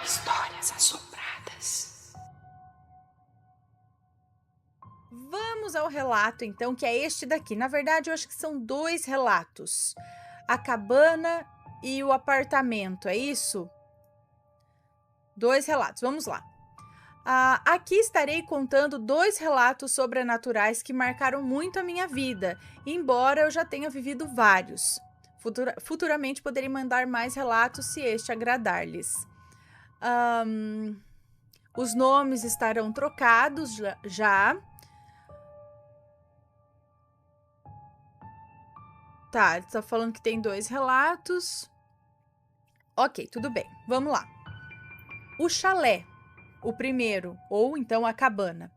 Histórias assombradas. Vamos ao relato, então, que é este daqui. Na verdade, eu acho que são 2 relatos. A cabana e o apartamento, é isso? 2 relatos, vamos lá. Aqui estarei contando 2 relatos sobrenaturais que marcaram muito a minha vida, embora eu já tenha vivido vários. Futuramente poderei mandar mais relatos se este agradar-lhes. Os nomes estarão trocados já. Tá, ele tá falando que tem 2 relatos. Ok, tudo bem. Vamos lá. O chalé, o primeiro, ou então a cabana.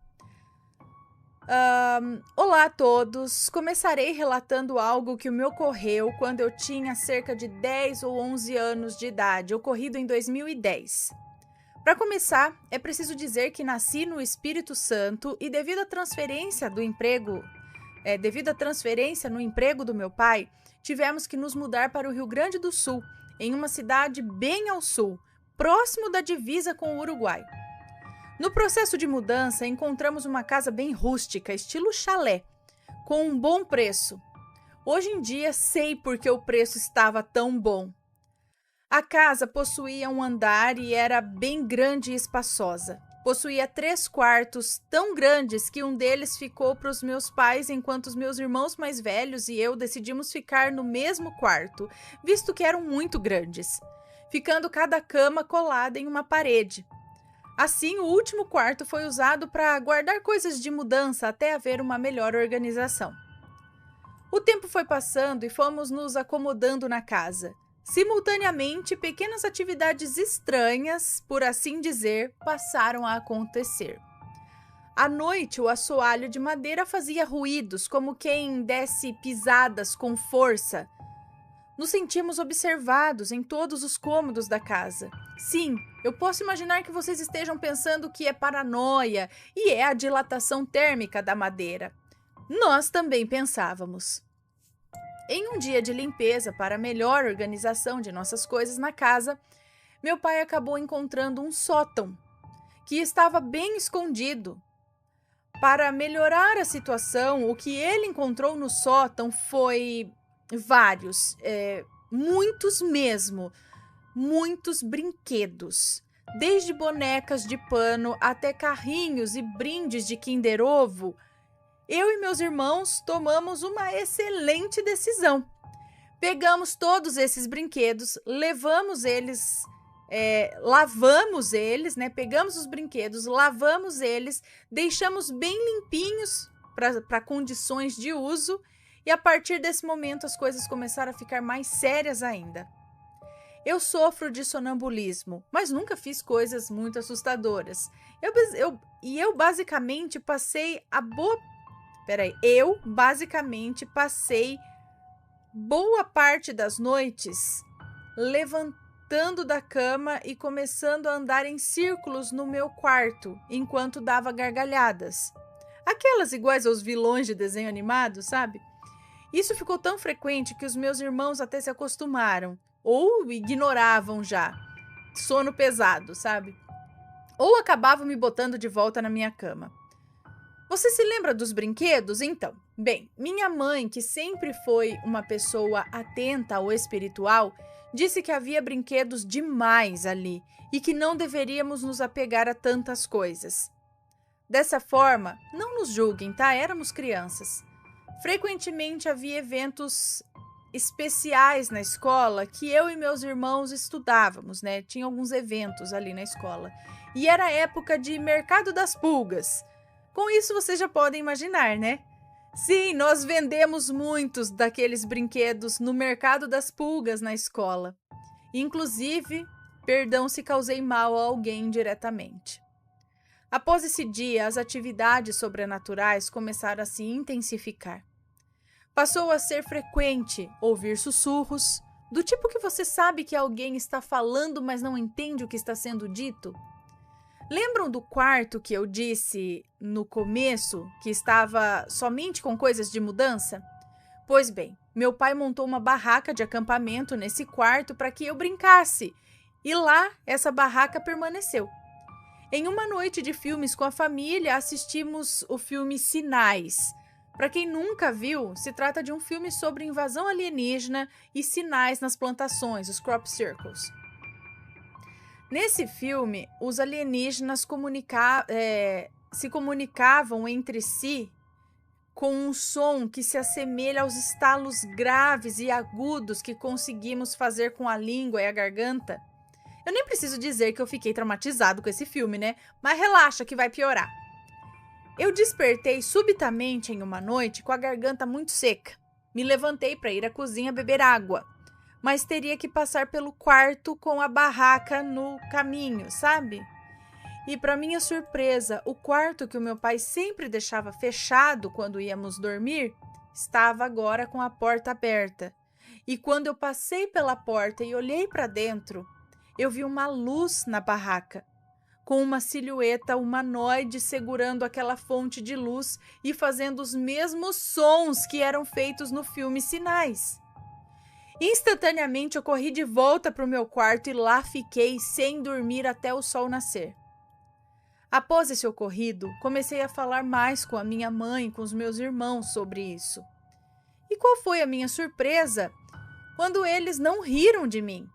Olá a todos. Começarei relatando algo que me ocorreu quando eu tinha cerca de 10 ou 11 anos de idade, ocorrido em 2010. Para começar, é preciso dizer que nasci no Espírito Santo e devido à transferência no emprego do meu pai, tivemos que nos mudar para o Rio Grande do Sul, em uma cidade bem ao sul, próximo da divisa com o Uruguai. No processo de mudança, encontramos uma casa bem rústica, estilo chalé, com um bom preço. Hoje em dia, sei por que o preço estava tão bom. A casa possuía um andar e era bem grande e espaçosa. Possuía 3 quartos tão grandes que um deles ficou para os meus pais, enquanto os meus irmãos mais velhos e eu decidimos ficar no mesmo quarto, visto que eram muito grandes, ficando cada cama colada em uma parede. Assim, o último quarto foi usado para guardar coisas de mudança até haver uma melhor organização. O tempo foi passando e fomos nos acomodando na casa. Simultaneamente, pequenas atividades estranhas, por assim dizer, passaram a acontecer. À noite, o assoalho de madeira fazia ruídos, como quem desse pisadas com força. Nos sentimos observados em todos os cômodos da casa. Sim, eu posso imaginar que vocês estejam pensando que é paranoia e é a dilatação térmica da madeira. Nós também pensávamos. Em um dia de limpeza para melhor organização de nossas coisas na casa, meu pai acabou encontrando um sótão que estava bem escondido. Para melhorar a situação, o que ele encontrou no sótão foi vários, muitos mesmo, muitos brinquedos. Desde bonecas de pano até carrinhos e brindes de Kinder Ovo. Eu e meus irmãos tomamos uma excelente decisão. Pegamos todos esses brinquedos, lavamos eles, pegamos os brinquedos, lavamos eles, deixamos bem limpinhos para condições de uso e a partir desse momento as coisas começaram a ficar mais sérias ainda. Eu sofro de sonambulismo, mas nunca fiz coisas muito assustadoras. Eu basicamente passei boa parte das noites levantando da cama e começando a andar em círculos no meu quarto, enquanto dava gargalhadas. Aquelas iguais aos vilões de desenho animado, sabe? Isso ficou tão frequente que os meus irmãos até se acostumaram, ou ignoravam já. Sono pesado, sabe? Ou acabavam me botando de volta na minha cama. Você se lembra dos brinquedos? Então, bem, minha mãe, que sempre foi uma pessoa atenta ao espiritual, disse que havia brinquedos demais ali e que não deveríamos nos apegar a tantas coisas. Dessa forma, não nos julguem, tá? Éramos crianças. Frequentemente havia eventos especiais na escola que eu e meus irmãos estudávamos, né? Tinha alguns eventos ali na escola. E era época de Mercado das Pulgas. Com isso, vocês já podem imaginar, né? Sim, nós vendemos muitos daqueles brinquedos no Mercado das Pulgas na escola. Inclusive, perdão se causei mal a alguém diretamente. Após esse dia, as atividades sobrenaturais começaram a se intensificar. Passou a ser frequente ouvir sussurros, do tipo que você sabe que alguém está falando, mas não entende o que está sendo dito. Lembram do quarto que eu disse no começo que estava somente com coisas de mudança? Pois bem, meu pai montou uma barraca de acampamento nesse quarto para que eu brincasse E lá, essa barraca permaneceu. Em uma noite de filmes com a família, assistimos o filme Sinais. Para quem nunca viu, se trata de um filme sobre invasão alienígena e sinais nas plantações, os crop circles. Nesse filme, os alienígenas se comunicavam entre si com um som que se assemelha aos estalos graves e agudos que conseguimos fazer com a língua e a garganta. Eu nem preciso dizer que eu fiquei traumatizado com esse filme, né? Mas relaxa que vai piorar. Eu despertei subitamente em uma noite com a garganta muito seca. Me levantei para ir à cozinha beber água, mas teria que passar pelo quarto com a barraca no caminho, sabe? E para minha surpresa, o quarto que o meu pai sempre deixava fechado quando íamos dormir, estava agora com a porta aberta. E quando eu passei pela porta e olhei para dentro, eu vi uma luz na barraca, com uma silhueta humanoide segurando aquela fonte de luz e fazendo os mesmos sons que eram feitos no filme Sinais. Instantaneamente eu corri de volta para o meu quarto e lá fiquei sem dormir até o sol nascer. Após esse ocorrido, comecei a falar mais com a minha mãe e com os meus irmãos sobre isso. E qual foi a minha surpresa quando eles não riram de mim?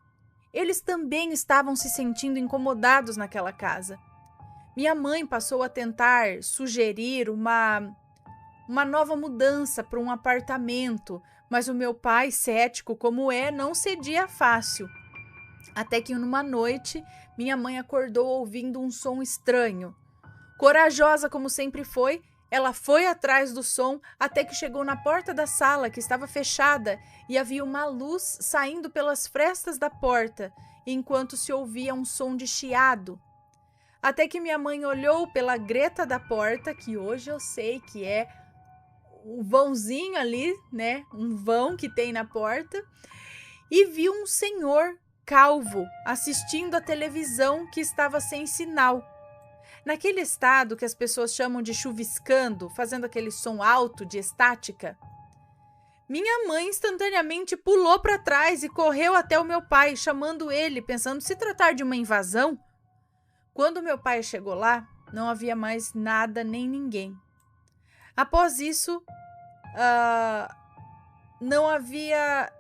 Eles também estavam se sentindo incomodados naquela casa. Minha mãe passou a tentar sugerir uma nova mudança para um apartamento, mas o meu pai, cético como é, não cedia fácil. Até que numa noite, minha mãe acordou ouvindo um som estranho. Corajosa como sempre foi, ela foi atrás do som até que chegou na porta da sala, que estava fechada, e havia uma luz saindo pelas frestas da porta, enquanto se ouvia um som de chiado. Até que minha mãe olhou pela greta da porta, que hoje eu sei que é o vãozinho ali, né? Um vão que tem na porta, e viu um senhor calvo assistindo a televisão que estava sem sinal. Naquele estado que as pessoas chamam de chuviscando, fazendo aquele som alto de estática. Minha mãe instantaneamente pulou para trás e correu até o meu pai, chamando ele, pensando se tratar de uma invasão. Quando meu pai chegou lá, não havia mais nada nem ninguém. Após isso, não havia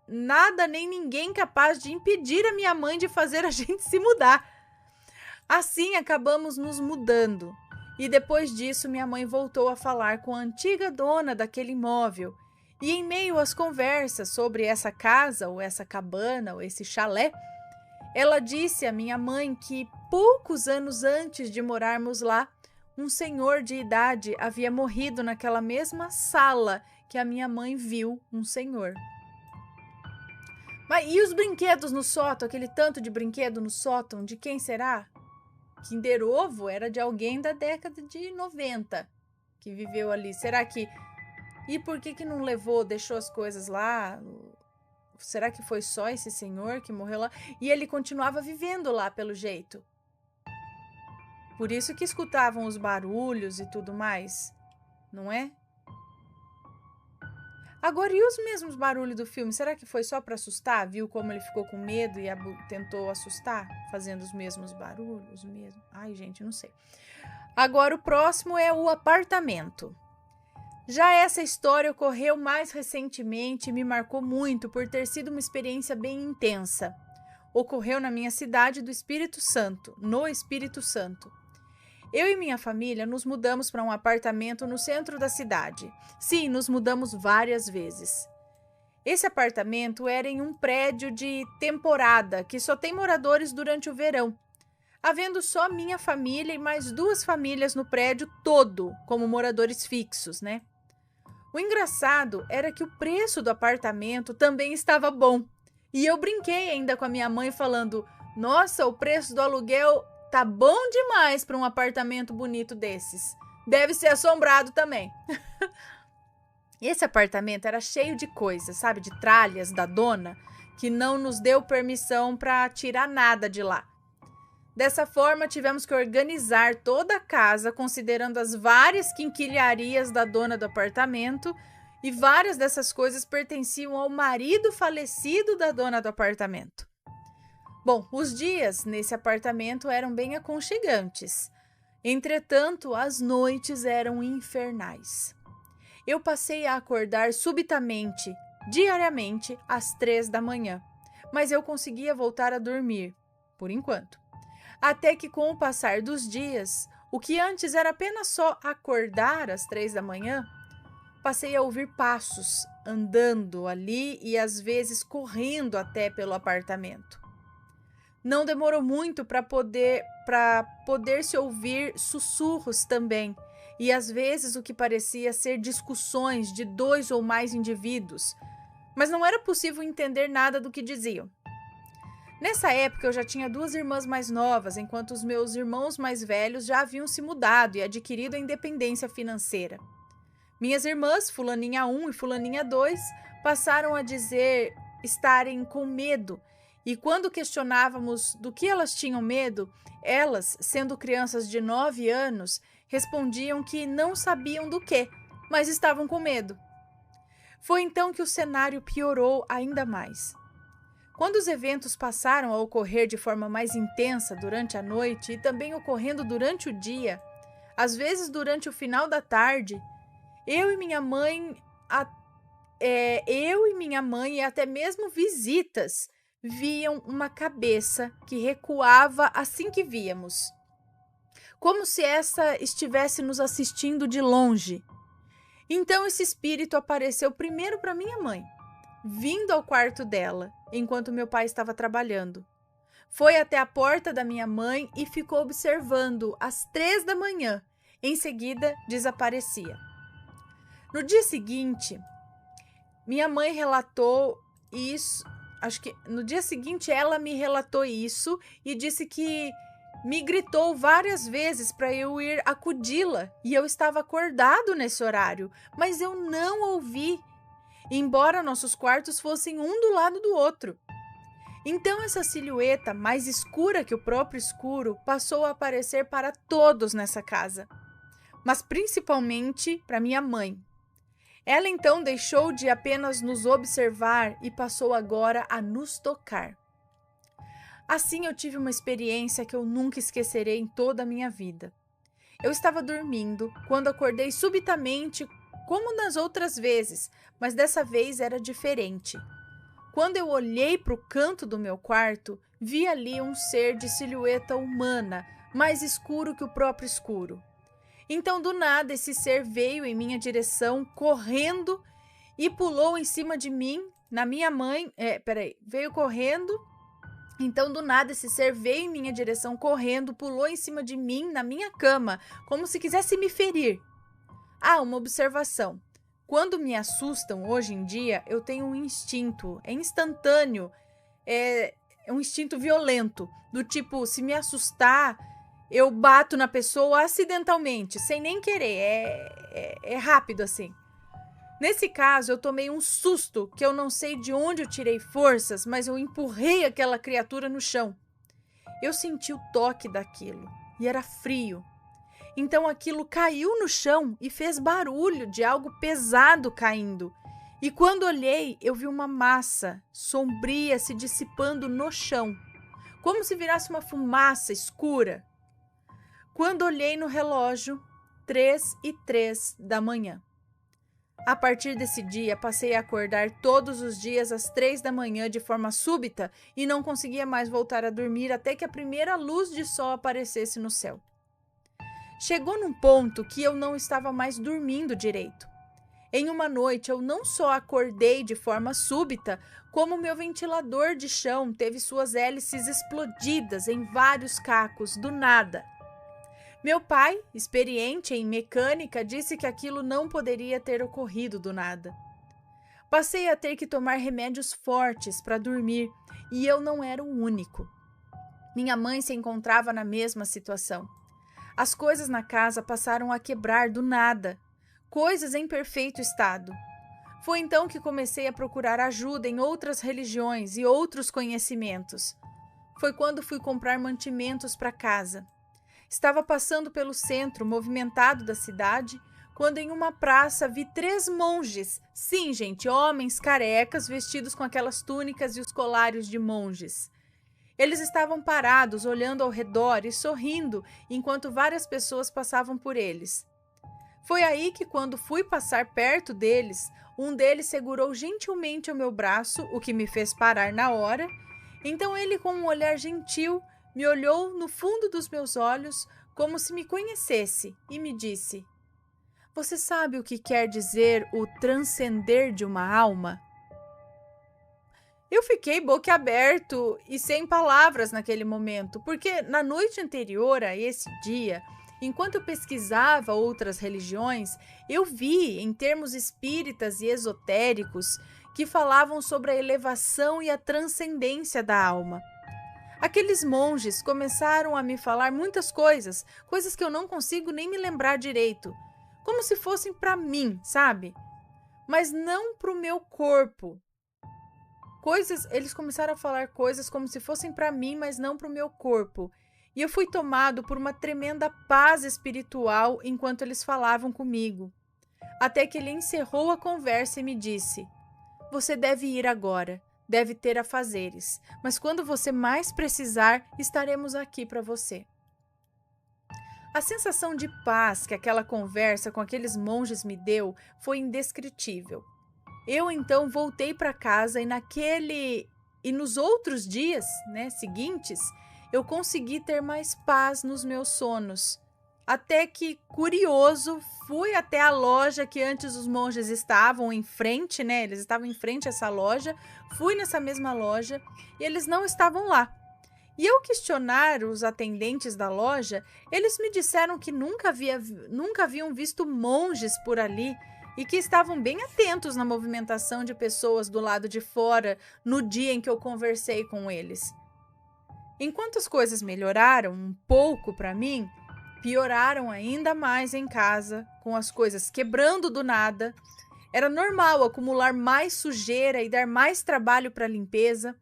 nada nem ninguém capaz de impedir a minha mãe de fazer a gente se mudar. Assim, acabamos nos mudando. E depois disso, minha mãe voltou a falar com a antiga dona daquele imóvel. E em meio às conversas sobre essa casa, ou essa cabana, ou esse chalé, ela disse à minha mãe que poucos anos antes de morarmos lá, um senhor de idade havia morrido naquela mesma sala que a minha mãe viu um senhor. Mas e os brinquedos no sótão? Aquele tanto de brinquedo no sótão, de quem será? Kinder Ovo era de alguém da década de 90 que viveu ali. Será que... E por que não levou, deixou as coisas lá? Será que foi só esse senhor que morreu lá? E ele continuava vivendo lá, pelo jeito. Por isso que escutavam os barulhos e tudo mais, não é? Agora, e os mesmos barulhos do filme? Será que foi só para assustar? Viu como ele ficou com medo e tentou assustar? Fazendo os mesmos barulhos? Ai, gente, não sei. Agora, o próximo é o apartamento. Já essa história ocorreu mais recentemente e me marcou muito por ter sido uma experiência bem intensa. Ocorreu na minha cidade do Espírito Santo, no Espírito Santo. Eu e minha família nos mudamos para um apartamento no centro da cidade. Sim, nos mudamos várias vezes. Esse apartamento era em um prédio de temporada, que só tem moradores durante o verão, havendo só minha família e mais 2 famílias no prédio todo, como moradores fixos, né? O engraçado era que o preço do apartamento também estava bom. E eu brinquei ainda com a minha mãe falando, nossa, o preço do aluguel tá bom demais para um apartamento bonito desses. Deve ser assombrado também. Esse apartamento era cheio de coisas, sabe? De tralhas da dona, que não nos deu permissão para tirar nada de lá. Dessa forma, tivemos que organizar toda a casa, considerando as várias quinquilharias da dona do apartamento, e várias dessas coisas pertenciam ao marido falecido da dona do apartamento. Bom, os dias nesse apartamento eram bem aconchegantes. Entretanto, as noites eram infernais. Eu passei a acordar subitamente, diariamente, às 3 da manhã, mas eu conseguia voltar a dormir, por enquanto. Até que, com o passar dos dias, o que antes era apenas só acordar às 3 da manhã, passei a ouvir passos andando ali e às vezes correndo até pelo apartamento. Não demorou muito para poder se ouvir sussurros também, e às vezes o que parecia ser discussões de 2 ou mais indivíduos, mas não era possível entender nada do que diziam. Nessa época eu já tinha 2 irmãs mais novas, enquanto os meus irmãos mais velhos já haviam se mudado e adquirido a independência financeira. Minhas irmãs, fulaninha 1 e fulaninha 2, passaram a dizer estarem com medo, e quando questionávamos do que elas tinham medo, elas, sendo crianças de 9 anos, respondiam que não sabiam do que, mas estavam com medo. Foi então que o cenário piorou ainda mais. Quando os eventos passaram a ocorrer de forma mais intensa durante a noite e também ocorrendo durante o dia, às vezes durante o final da tarde, eu e minha mãe e até mesmo visitas viam uma cabeça que recuava assim que víamos, como se essa estivesse nos assistindo de longe. Então esse espírito apareceu primeiro para minha mãe, vindo ao quarto dela, enquanto meu pai estava trabalhando. Foi até a porta da minha mãe e ficou observando às 3 da manhã. Em seguida, desaparecia. No dia seguinte, minha mãe relatou isso. Acho que no dia seguinte ela me relatou isso e disse que me gritou várias vezes para eu ir acudi-la e eu estava acordado nesse horário, mas eu não ouvi, embora nossos quartos fossem um do lado do outro. Então essa silhueta, mais escura que o próprio escuro, passou a aparecer para todos nessa casa, mas principalmente para minha mãe. Ela então deixou de apenas nos observar e passou agora a nos tocar. Assim eu tive uma experiência que eu nunca esquecerei em toda a minha vida. Eu estava dormindo quando acordei subitamente, como nas outras vezes, mas dessa vez era diferente. Quando eu olhei para o canto do meu quarto, vi ali um ser de silhueta humana, mais escuro que o próprio escuro. Então, do nada, esse ser veio em minha direção, correndo, e pulou em cima de mim, na minha mãe... veio correndo. Então, do nada, esse ser veio em minha direção, correndo, pulou em cima de mim, na minha cama, como se quisesse me ferir. Ah, uma observação. Quando me assustam, hoje em dia, eu tenho um instinto, é instantâneo, é um instinto violento, do tipo, se me assustar... eu bato na pessoa acidentalmente, sem nem querer, é rápido assim. Nesse caso, eu tomei um susto que eu não sei de onde eu tirei forças, mas eu empurrei aquela criatura no chão. Eu senti o toque daquilo e era frio. Então aquilo caiu no chão e fez barulho de algo pesado caindo. E quando olhei, eu vi uma massa sombria se dissipando no chão, como se virasse uma fumaça escura. Quando olhei no relógio, 3:03 da manhã. A partir desse dia, passei a acordar todos os dias às 3 da manhã de forma súbita e não conseguia mais voltar a dormir até que a primeira luz de sol aparecesse no céu. Chegou num ponto que eu não estava mais dormindo direito. Em uma noite, eu não só acordei de forma súbita, como meu ventilador de chão teve suas hélices explodidas em vários cacos do nada. Meu pai, experiente em mecânica, disse que aquilo não poderia ter ocorrido do nada. Passei a ter que tomar remédios fortes para dormir e eu não era o único. Minha mãe se encontrava na mesma situação. As coisas na casa passaram a quebrar do nada, coisas em perfeito estado. Foi então que comecei a procurar ajuda em outras religiões e outros conhecimentos. Foi quando fui comprar mantimentos para casa. Estava passando pelo centro movimentado da cidade, quando em uma praça vi 3 monges. Sim, gente, homens carecas vestidos com aquelas túnicas e os colários de monges. Eles estavam parados, olhando ao redor e sorrindo enquanto várias pessoas passavam por eles. Foi aí que, quando fui passar perto deles, um deles segurou gentilmente o meu braço, o que me fez parar na hora. Então ele, com um olhar gentil, me olhou no fundo dos meus olhos, como se me conhecesse, e me disse: "Você sabe o que quer dizer o transcender de uma alma?" Eu fiquei boquiaberto e sem palavras naquele momento, porque na noite anterior a esse dia, enquanto eu pesquisava outras religiões, eu vi, em termos espíritas e esotéricos, que falavam sobre a elevação e a transcendência da alma. Aqueles monges começaram a me falar muitas coisas, coisas que eu não consigo nem me lembrar direito, como se fossem para mim, sabe? Mas não para o meu corpo. Eles começaram a falar coisas como se fossem para mim, mas não para o meu corpo. E eu fui tomado por uma tremenda paz espiritual enquanto eles falavam comigo. Até que ele encerrou a conversa e me disse: "Você deve ir agora, deve ter afazeres, mas quando você mais precisar, estaremos aqui para você." A sensação de paz que aquela conversa com aqueles monges me deu foi indescritível. Eu então voltei para casa e nos outros dias, seguintes, eu consegui ter mais paz nos meus sonos. Até que, curioso, fui até a loja que antes os monges estavam em frente, eles estavam em frente a essa loja. Fui nessa mesma loja e eles não estavam lá. E ao questionar os atendentes da loja, eles me disseram que nunca haviam visto monges por ali e que estavam bem atentos na movimentação de pessoas do lado de fora no dia em que eu conversei com eles. Enquanto as coisas melhoraram um pouco para mim, pioraram ainda mais em casa, com as coisas quebrando do nada. Era normal acumular mais sujeira e dar mais trabalho para a limpeza.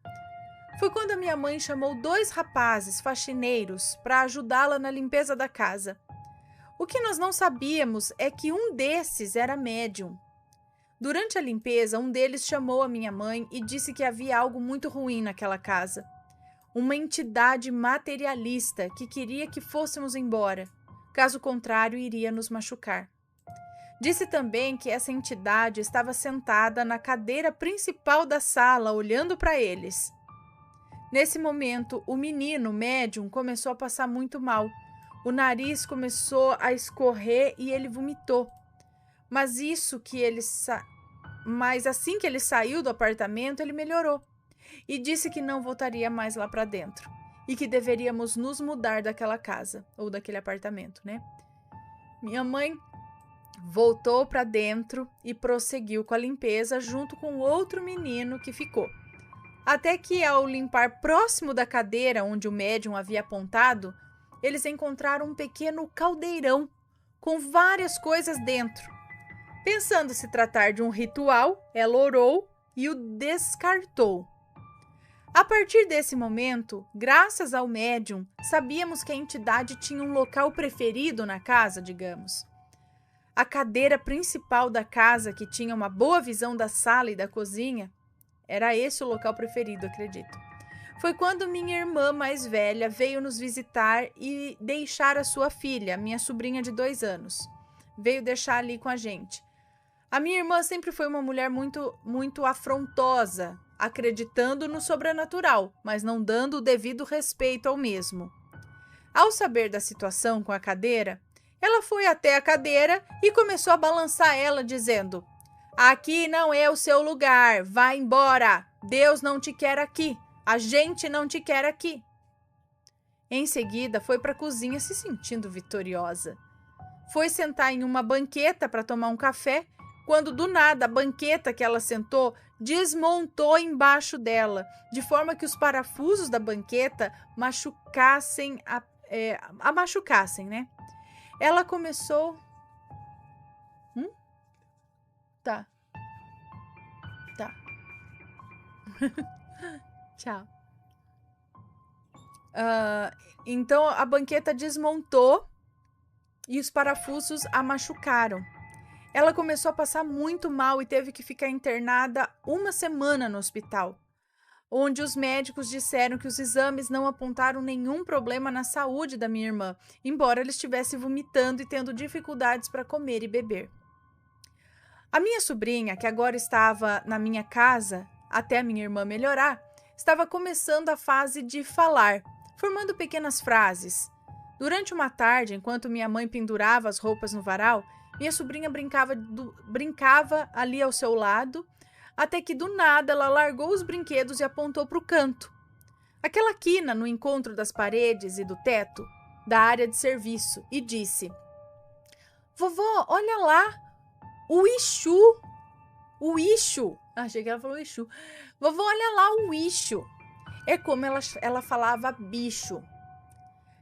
Foi quando a minha mãe chamou 2 rapazes faxineiros para ajudá-la na limpeza da casa. O que nós não sabíamos é que um desses era médium. Durante a limpeza, um deles chamou a minha mãe e disse que havia algo muito ruim naquela casa. Uma entidade materialista que queria que fôssemos embora. Caso contrário, iria nos machucar. Disse também que essa entidade estava sentada na cadeira principal da sala, olhando para eles. Nesse momento, o menino médium começou a passar muito mal. O nariz começou a escorrer e ele vomitou. Mas assim que ele saiu do apartamento, ele melhorou. E disse que não voltaria mais lá para dentro. E que deveríamos nos mudar daquela casa, ou daquele apartamento, Minha mãe voltou para dentro e prosseguiu com a limpeza junto com outro menino que ficou. Até que, ao limpar próximo da cadeira onde o médium havia apontado, eles encontraram um pequeno caldeirão com várias coisas dentro. Pensando se tratar de um ritual, ela orou e o descartou. A partir desse momento, graças ao médium, sabíamos que a entidade tinha um local preferido na casa, digamos. A cadeira principal da casa, que tinha uma boa visão da sala e da cozinha, era esse o local preferido, acredito. Foi quando minha irmã mais velha veio nos visitar e deixar a sua filha, minha sobrinha de 2 anos. Veio deixar ali com a gente. A minha irmã sempre foi uma mulher muito afrontosa, acreditando no sobrenatural, mas não dando o devido respeito ao mesmo. Ao saber da situação com a cadeira, ela foi até a cadeira e começou a balançar ela, dizendo: "Aqui não é o seu lugar, vá embora, Deus não te quer aqui, a gente não te quer aqui." Em seguida, foi para a cozinha se sentindo vitoriosa. Foi sentar em uma banqueta para tomar um café, quando do nada a banqueta que ela sentou desmontou embaixo dela, de forma que os parafusos da banqueta machucassem, Ela começou... Tá. Tchau. Então a banqueta desmontou e os parafusos a machucaram. Ela começou a passar muito mal e teve que ficar internada 1 semana no hospital. onde os médicos disseram que os exames não apontaram nenhum problema na saúde da minha irmã, embora ela estivesse vomitando e tendo dificuldades para comer e beber. A minha sobrinha, que agora estava na minha casa, até a minha irmã melhorar, estava começando a fase de falar, formando pequenas frases. Durante uma tarde, enquanto minha mãe pendurava as roupas no varal, minha sobrinha brincava ali ao seu lado, até que do nada ela largou os brinquedos e apontou para o canto. Aquela quina no encontro das paredes e do teto, da área de serviço, e disse: "Vovó, olha lá! O Exu! O Exu!" Achei que ela falou Exu. "Vovó, olha lá o Exu!" É como ela falava bicho.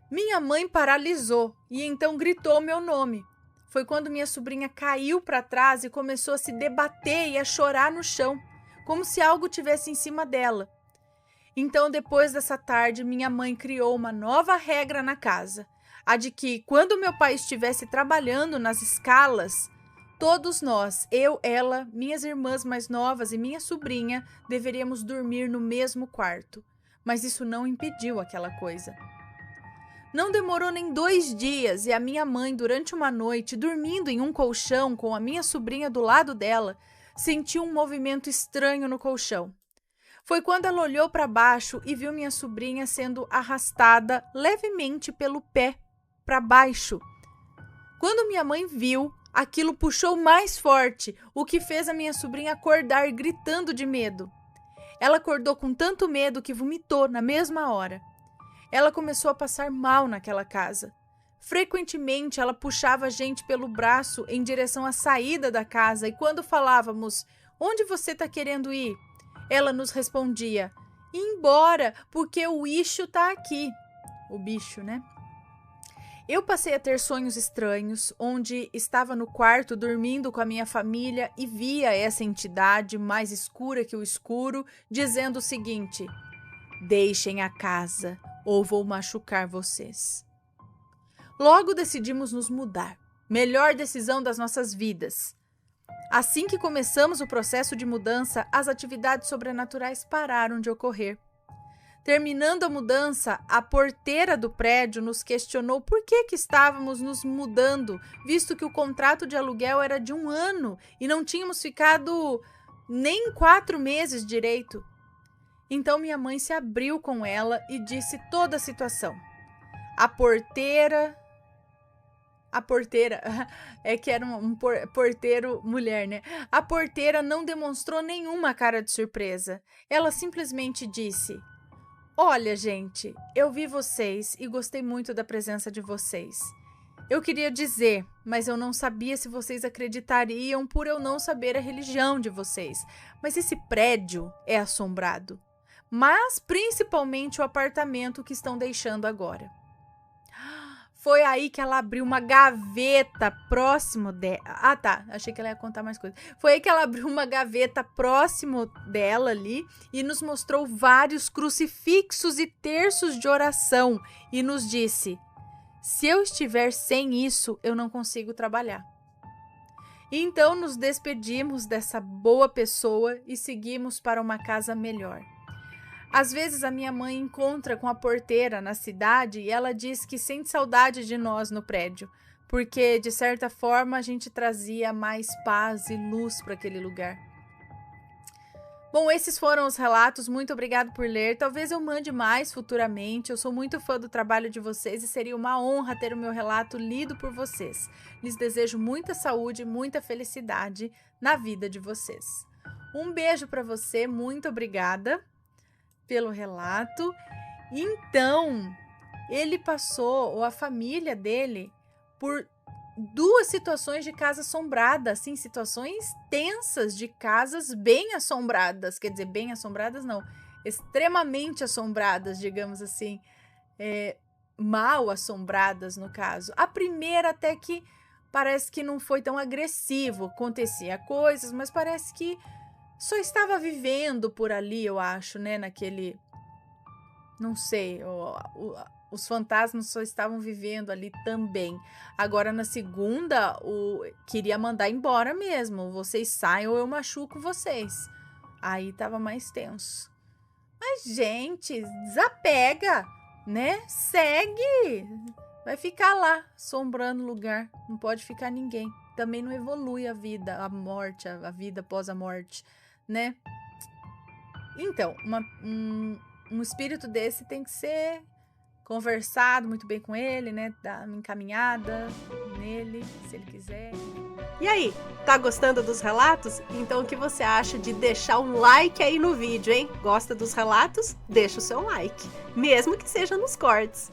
Minha mãe paralisou e então gritou meu nome. Foi quando minha sobrinha caiu para trás e começou a se debater e a chorar no chão, como se algo tivesse em cima dela. Então, depois dessa tarde, minha mãe criou uma nova regra na casa, a de que, quando meu pai estivesse trabalhando nas escalas, todos nós, eu, ela, minhas irmãs mais novas e minha sobrinha, deveríamos dormir no mesmo quarto. Mas isso não impediu aquela coisa. Não demorou nem 2 dias e a minha mãe, durante uma noite, dormindo em um colchão com a minha sobrinha do lado dela, sentiu um movimento estranho no colchão. Foi quando ela olhou para baixo e viu minha sobrinha sendo arrastada levemente pelo pé para baixo. Quando minha mãe viu, aquilo puxou mais forte, o que fez a minha sobrinha acordar gritando de medo. Ela acordou com tanto medo que vomitou na mesma hora. Ela começou a passar mal naquela casa. Frequentemente, ela puxava a gente pelo braço em direção à saída da casa e quando falávamos, "Onde você está querendo ir?", ela nos respondia, "Ir embora, porque o Exu está aqui." O bicho, né? Eu passei a ter sonhos estranhos, onde estava no quarto dormindo com a minha família e via essa entidade mais escura que o escuro, dizendo o seguinte: "Deixem a casa ou vou machucar vocês." Logo decidimos nos mudar. Melhor decisão das nossas vidas. Assim que começamos o processo de mudança, as atividades sobrenaturais pararam de ocorrer. Terminando a mudança, a porteira do prédio nos questionou por que estávamos nos mudando, visto que o contrato de aluguel era de 1 ano e não tínhamos ficado nem 4 meses direito. Então minha mãe se abriu com ela e disse toda a situação. A porteira é que era um porteiro mulher, né? A porteira não demonstrou nenhuma cara de surpresa. Ela simplesmente disse: "Olha, gente, eu vi vocês e gostei muito da presença de vocês. Eu queria dizer, mas eu não sabia se vocês acreditariam por eu não saber a religião de vocês. Mas esse prédio é assombrado. Mas principalmente o apartamento que estão deixando agora." Foi aí que ela abriu uma gaveta próximo dela. Ah, tá. Achei que ela ia contar mais coisas. Foi aí que ela abriu uma gaveta próximo dela ali e nos mostrou vários crucifixos e terços de oração e nos disse: "Se eu estiver sem isso, eu não consigo trabalhar." Então nos despedimos dessa boa pessoa e seguimos para uma casa melhor. Às vezes a minha mãe encontra com a porteira na cidade e ela diz que sente saudade de nós no prédio, porque de certa forma a gente trazia mais paz e luz para aquele lugar. Bom, esses foram os relatos, muito obrigada por ler. Talvez eu mande mais futuramente, eu sou muito fã do trabalho de vocês e seria uma honra ter o meu relato lido por vocês. Lhes desejo muita saúde e muita felicidade na vida de vocês. Um beijo para você, muito obrigada pelo relato. Então, ele passou, ou a família dele, por 2 situações de casa assombrada, assim, situações tensas de casas bem assombradas, quer dizer, bem assombradas não, extremamente assombradas, digamos assim, mal assombradas no caso. A primeira até que parece que não foi tão agressivo, acontecia coisas, mas parece que só estava vivendo por ali, eu acho, né, naquele, não sei, os fantasmas só estavam vivendo ali também. Agora, na segunda, queria mandar embora mesmo, vocês saem ou eu machuco vocês. Aí tava mais tenso. Mas, gente, desapega, né? Segue. Vai ficar lá, assombrando o lugar. Não pode ficar ninguém. Também não evolui a vida, a morte, a vida após a morte, né? Então, um espírito desse tem que ser conversado muito bem com ele, né? Dar uma encaminhada nele, se ele quiser. E aí, tá gostando dos relatos? Então o que você acha de deixar um like aí no vídeo, hein? Gosta dos relatos? Deixa o seu like, mesmo que seja nos cortes.